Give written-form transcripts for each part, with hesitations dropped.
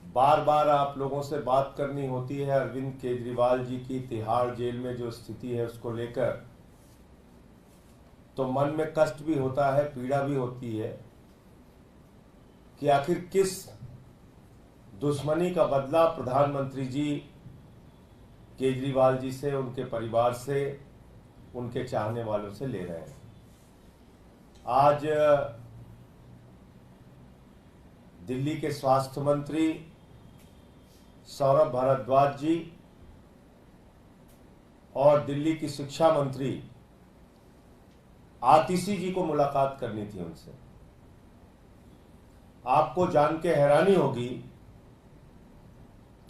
बार बार आप लोगों से बात करनी होती है अरविंद केजरीवाल जी की तिहाड़ जेल में जो स्थिति है उसको लेकर, तो मन में कष्ट भी होता है, पीड़ा भी होती है कि आखिर किस दुश्मनी का बदला प्रधानमंत्री जी केजरीवाल जी से, उनके परिवार से, उनके चाहने वालों से ले रहे हैं। आज दिल्ली के स्वास्थ्य मंत्री सौरभ भारद्वाज जी और दिल्ली की शिक्षा मंत्री आतिशी जी को मुलाकात करनी थी उनसे। आपको जान के हैरानी होगी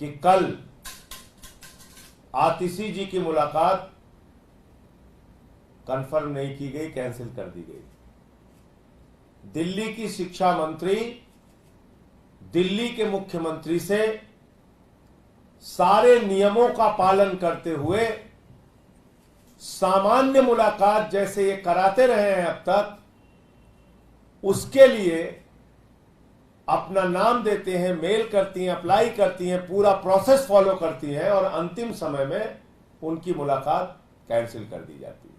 कि कल आतिशी जी की मुलाकात कंफर्म नहीं की गई, कैंसिल कर दी गई। दिल्ली की शिक्षा मंत्री दिल्ली के मुख्यमंत्री से सारे नियमों का पालन करते हुए सामान्य मुलाकात जैसे ये कराते रहे हैं अब तक, उसके लिए अपना नाम देते हैं, मेल करती हैं, अप्लाई करती हैं, पूरा प्रोसेस फॉलो करती हैं और अंतिम समय में उनकी मुलाकात कैंसिल कर दी जाती है।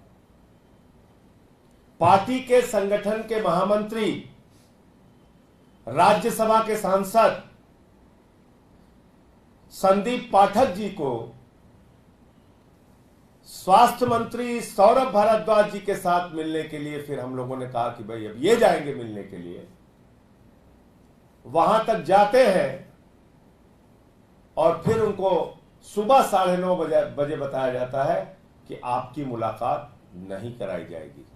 पार्टी के संगठन के महामंत्री, राज्यसभा के सांसद संदीप पाठक जी को स्वास्थ्य मंत्री सौरभ भारद्वाज जी के साथ मिलने के लिए फिर हम लोगों ने कहा कि भाई अब ये जाएंगे मिलने के लिए। वहां तक जाते हैं और फिर उनको सुबह 9:30 बजे बताया जाता है कि आपकी मुलाकात नहीं कराई जाएगी।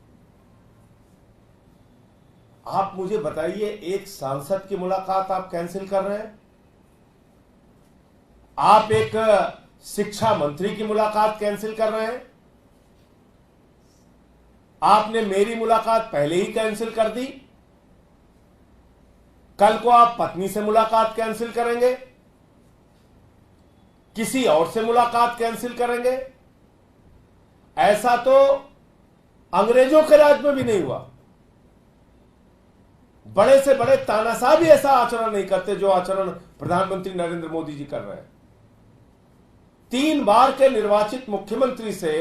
आप मुझे बताइए, एक सांसद की मुलाकात आप कैंसिल कर रहे हैं, आप एक शिक्षा मंत्री की मुलाकात कैंसिल कर रहे हैं, आपने मेरी मुलाकात पहले ही कैंसिल कर दी, कल को आप पत्नी से मुलाकात कैंसिल करेंगे, किसी और से मुलाकात कैंसिल करेंगे। ऐसा तो अंग्रेजों के राज में भी नहीं हुआ। बड़े से बड़े तानाशाह भी ऐसा आचरण नहीं करते जो आचरण प्रधानमंत्री नरेंद्र मोदी जी कर रहे हैं। 3 बार के निर्वाचित मुख्यमंत्री से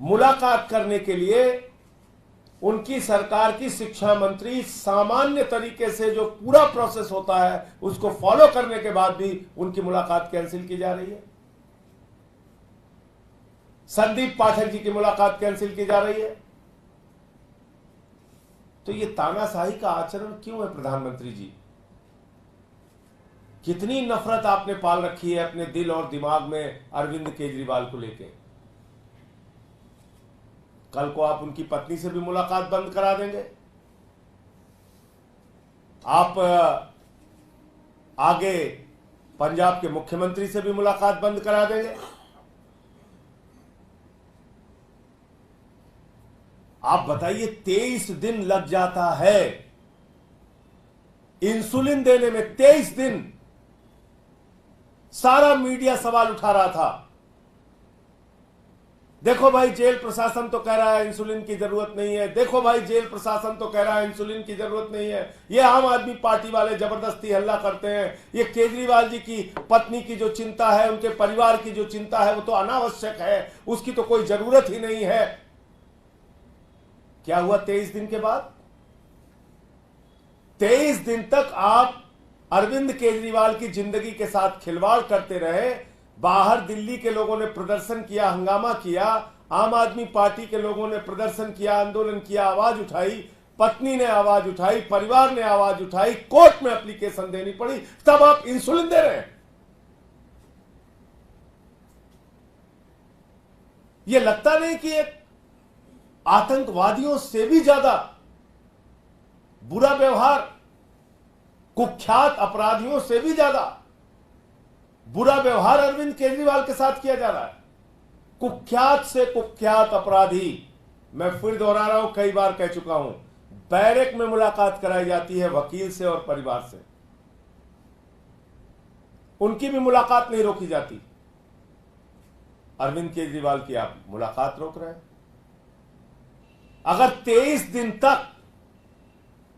मुलाकात करने के लिए उनकी सरकार की शिक्षा मंत्री सामान्य तरीके से जो पूरा प्रोसेस होता है उसको फॉलो करने के बाद भी उनकी मुलाकात कैंसिल की जा रही है। संदीप पाठक जी की मुलाकात कैंसिल की जा रही है। तो ये तानाशाही का आचरण क्यों है प्रधानमंत्री जी? कितनी नफरत आपने पाल रखी है अपने दिल और दिमाग में अरविंद केजरीवाल को लेके। कल को आप उनकी पत्नी से भी मुलाकात बंद करा देंगे, आप आगे पंजाब के मुख्यमंत्री से भी मुलाकात बंद करा देंगे। आप बताइए, 23 दिन लग जाता है इंसुलिन देने में, 23 दिन। सारा मीडिया सवाल उठा रहा था, देखो भाई जेल प्रशासन तो कह रहा है इंसुलिन की जरूरत नहीं है, देखो भाई जेल प्रशासन तो कह रहा है इंसुलिन की जरूरत नहीं है, ये आम आदमी पार्टी वाले जबरदस्ती हल्ला करते हैं, ये केजरीवाल जी की पत्नी की जो चिंता है, उनके परिवार की जो चिंता है वो तो अनावश्यक है, उसकी तो कोई जरूरत ही नहीं है। क्या हुआ 23 दिन के बाद? 23 दिन तक आप अरविंद केजरीवाल की जिंदगी के साथ खिलवाड़ करते रहे। बाहर दिल्ली के लोगों ने प्रदर्शन किया, हंगामा किया, आम आदमी पार्टी के लोगों ने प्रदर्शन किया, आंदोलन किया, आवाज उठाई, पत्नी ने आवाज उठाई, परिवार ने आवाज उठाई, कोर्ट में एप्लीकेशन देनी पड़ी, तब आप इंसुलिन दे रहे हैं। यह लगता नहीं कि एक आतंकवादियों से भी ज्यादा बुरा व्यवहार, कुख्यात अपराधियों से भी ज्यादा बुरा व्यवहार अरविंद केजरीवाल के साथ किया जा रहा है। कुख्यात से कुख्यात अपराधी, मैं फिर दोहरा रहा हूं, कई बार कह चुका हूं, बैरक में मुलाकात कराई जाती है वकील से और परिवार से, उनकी भी मुलाकात नहीं रोकी जाती। अरविंद केजरीवाल की आप मुलाकात रोक रहे हैं। अगर 23 दिन तक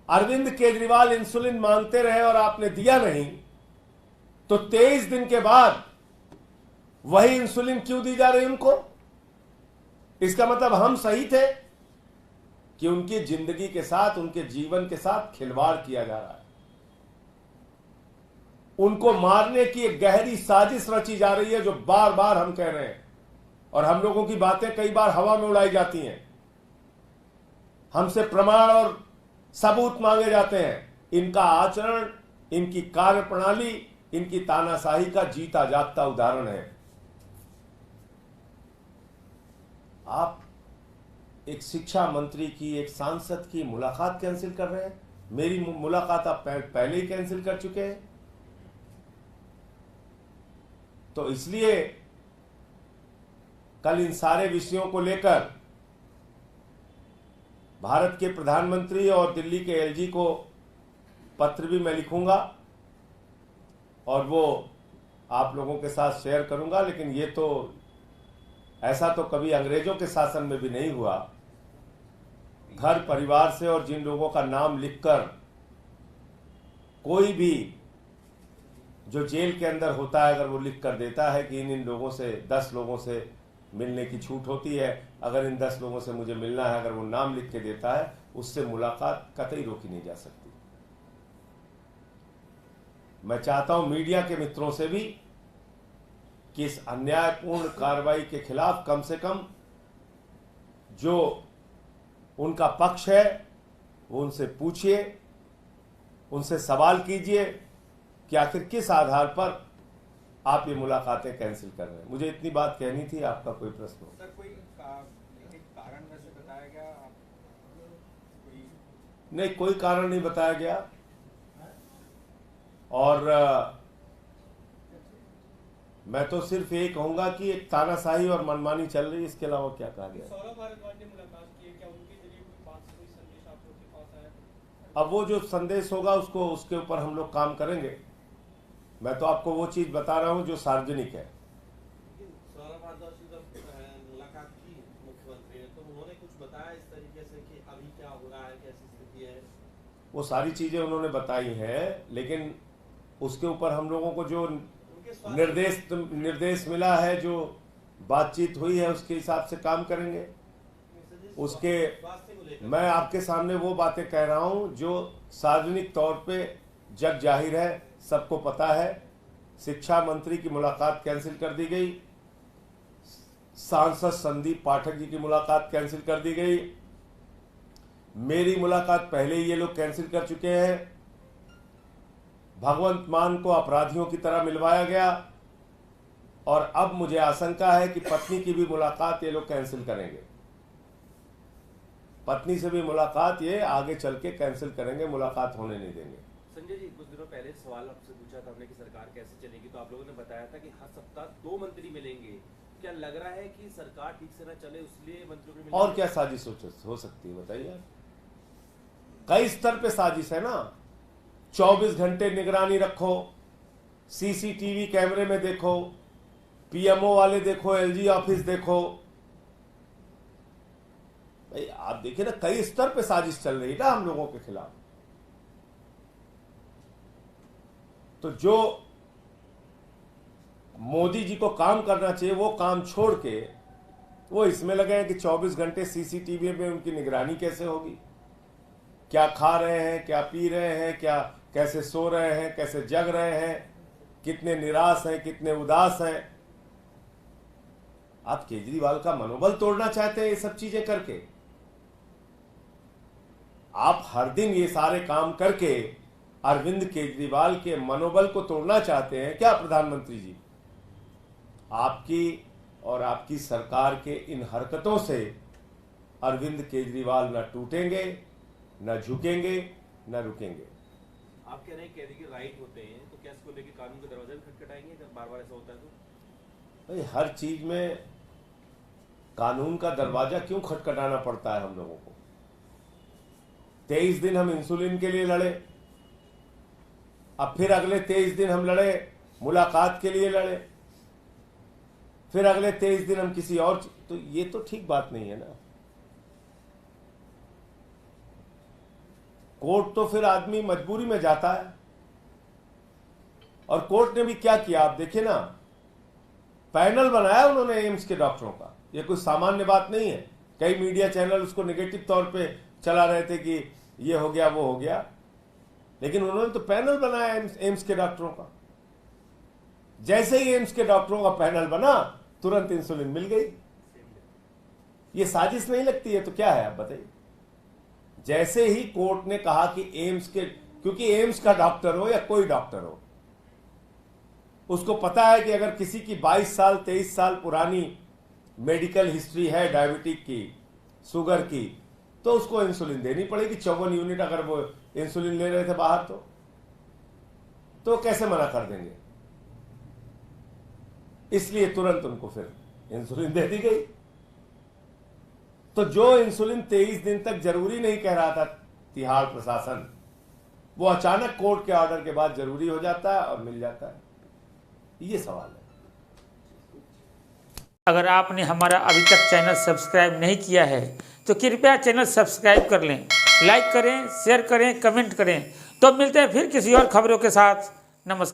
अरविंद केजरीवाल इंसुलिन मांगते रहे और आपने दिया नहीं, तो 23 दिन के बाद वही इंसुलिन क्यों दी जा रही उनको? इसका मतलब हम सही थे कि उनकी जिंदगी के साथ, उनके जीवन के साथ खिलवाड़ किया जा रहा है। उनको मारने की एक गहरी साजिश रची जा रही है, जो बार बार हम कह रहे हैं, और हम लोगों की बातें कई बार हवा में उड़ाई जाती हैं। हमसे प्रमाण और सबूत मांगे जाते हैं। इनका आचरण, इनकी कार्य प्रणाली, इनकी तानाशाही का जीता जागता उदाहरण है। आप एक शिक्षा मंत्री की, एक सांसद की मुलाकात कैंसिल कर रहे हैं। मेरी मुलाकात आप पहले ही कैंसिल कर चुके हैं। तो इसलिए कल इन सारे विषयों को लेकर भारत के प्रधानमंत्री और दिल्ली के एलजी को पत्र भी मैं लिखूंगा और वो आप लोगों के साथ शेयर करूंगा। लेकिन ये तो ऐसा तो कभी अंग्रेजों के शासन में भी नहीं हुआ। घर परिवार से और जिन लोगों का नाम लिखकर कोई भी जो जेल के अंदर होता है, अगर वो लिख कर देता है कि इन लोगों से, 10 लोगों से मिलने की छूट होती है, अगर इन 10 लोगों से मुझे मिलना है, अगर वो नाम लिख के देता है, उससे मुलाकात कतई रोकी नहीं जा सकती। मैं चाहता हूं मीडिया के मित्रों से भी कि इस अन्यायपूर्ण कार्रवाई के खिलाफ कम से कम जो उनका पक्ष है वो उनसे पूछिए, उनसे सवाल कीजिए कि आखिर किस आधार पर आप ये मुलाकातें कैंसिल कर रहे हैं। मुझे इतनी बात कहनी थी। आपका कोई प्रश्न हो? सर, कोई कारण वैसे बताया गया? नहीं, कोई कारण नहीं बताया गया। और मैं तो सिर्फ ये कहूंगा कि एक तानाशाही और मनमानी चल रही है, इसके अलावा क्या कहा गया। सौरभ भारद्वाज ने मुलाकात की है, क्या उनके जरिए कोई बात, कोई संदेश आप लोग के पास आया? अब वो जो संदेश होगा उसको, उसके ऊपर हम लोग काम करेंगे। मैं तो आपको वो चीज बता रहा हूं जो सार्वजनिक है। सौरभ भारद्वाज से जब मुलाकात की मुख्यमंत्री ने, तो उन्होंने कुछ बताया इस तरीके से कि अभी क्या हो रहा है, कैसी स्थिति है? वो सारी चीजें उन्होंने बताई हैं, लेकिन उसके ऊपर हम लोगों को जो निर्देश मिला है, जो बातचीत हुई है, उसके हिसाब से काम करेंगे। उसके मैं आपके सामने वो बातें कह रहा हूं जो सार्वजनिक तौर पे जग जाहिर है, सबको पता है। शिक्षा मंत्री की मुलाकात कैंसिल कर दी गई, सांसद संदीप पाठक जी की मुलाकात कैंसिल कर दी गई, मेरी मुलाकात पहले ही ये लोग कैंसिल कर चुके हैं, भगवंत मान को अपराधियों की तरह मिलवाया गया, और अब मुझे आशंका है कि पत्नी की भी मुलाकात ये लोग कैंसिल करेंगे। पत्नी से भी मुलाकात ये आगे चल के कैंसिल करेंगे, मुलाकात होने नहीं देंगे। संजय जी, कुछ दिनों पहले सवाल आपसे पूछा था हमने कि सरकार कैसे चलेगी, तो आप लोगों ने बताया था कि हर सप्ताह 2 मंत्री मिलेंगे। क्या लग रहा है कि सरकार ठीक से ना चले इसलिए मंत्रियों को? और क्या साजिश हो सकती है बताइए? कई स्तर पे साजिश है ना। 24 घंटे निगरानी रखो, सीसीटीवी कैमरे में देखो, पीएमओ वाले देखो, एलजी ऑफिस देखो। भाई आप देखिए ना, कई स्तर पे साजिश चल रही है ना हम लोगों के खिलाफ। तो जो मोदी जी को काम करना चाहिए वो काम छोड़ के वो इसमें लगे हैं कि 24 घंटे सीसीटीवी में उनकी निगरानी कैसे होगी, क्या खा रहे हैं, क्या पी रहे हैं, क्या कैसे सो रहे हैं, कैसे जग रहे हैं, कितने निराश हैं, कितने उदास हैं। आप केजरीवाल का मनोबल तोड़ना चाहते हैं ये सब चीजें करके? आप हर दिन ये सारे काम करके अरविंद केजरीवाल के मनोबल को तोड़ना चाहते हैं क्या प्रधानमंत्री जी? आपकी और आपकी सरकार के इन हरकतों से अरविंद केजरीवाल न टूटेंगे, न झुकेंगे, न रुकेंगे। आप कह रहे हैं कैदी के राइट होते हैं, तो क्या इसको लेकर कानून का दरवाजा भी खटखटाएंगे जब बार बार ऐसा होता है तो? भाई हर चीज में कानून का दरवाजा क्यों खटखटाना पड़ता है हम लोगों को? 23 दिन हम इंसुलिन के लिए लड़े, अब फिर अगले 23 दिन हम लड़े मुलाकात के लिए लड़े, फिर अगले 23 दिन हम किसी और, तो ये तो ठीक बात नहीं है ना। कोर्ट तो फिर आदमी मजबूरी में जाता है। और कोर्ट ने भी क्या किया आप देखिए ना, पैनल बनाया उन्होंने एम्स के डॉक्टरों का। ये कोई सामान्य बात नहीं है। कई मीडिया चैनल उसको नेगेटिव तौर पे चला रहे थे कि ये हो गया वो हो गया, लेकिन उन्होंने तो पैनल बनाया एम्स के डॉक्टरों का। जैसे ही एम्स के डॉक्टरों का पैनल बना तुरंत इंसुलिन मिल गई। ये साजिश नहीं लगती है तो क्या है आप बताइए। जैसे ही कोर्ट ने कहा कि एम्स के, क्योंकि एम्स का डॉक्टर हो या कोई डॉक्टर हो, उसको पता है कि अगर किसी की 22 साल 23 साल पुरानी मेडिकल हिस्ट्री है डायबिटिक की, शुगर की, तो उसको इंसुलिन देनी पड़ेगी। 54 यूनिट अगर वो इंसुलिन ले रहे थे बाहर तो कैसे मना कर देंगे। इसलिए तुरंत उनको फिर इंसुलिन दे दी गई। तो जो इंसुलिन 23 दिन तक जरूरी नहीं कह रहा था तिहाड़ प्रशासन, वो अचानक कोर्ट के ऑर्डर के बाद जरूरी हो जाता है और मिल जाता है। ये सवाल है। अगर आपने हमारा अभी तक चैनल सब्सक्राइब नहीं किया है तो कृपया चैनल सब्सक्राइब कर लें, लाइक करें, शेयर करें, कमेंट करें। तो मिलते हैं फिर किसी और खबरों के साथ। नमस्कार।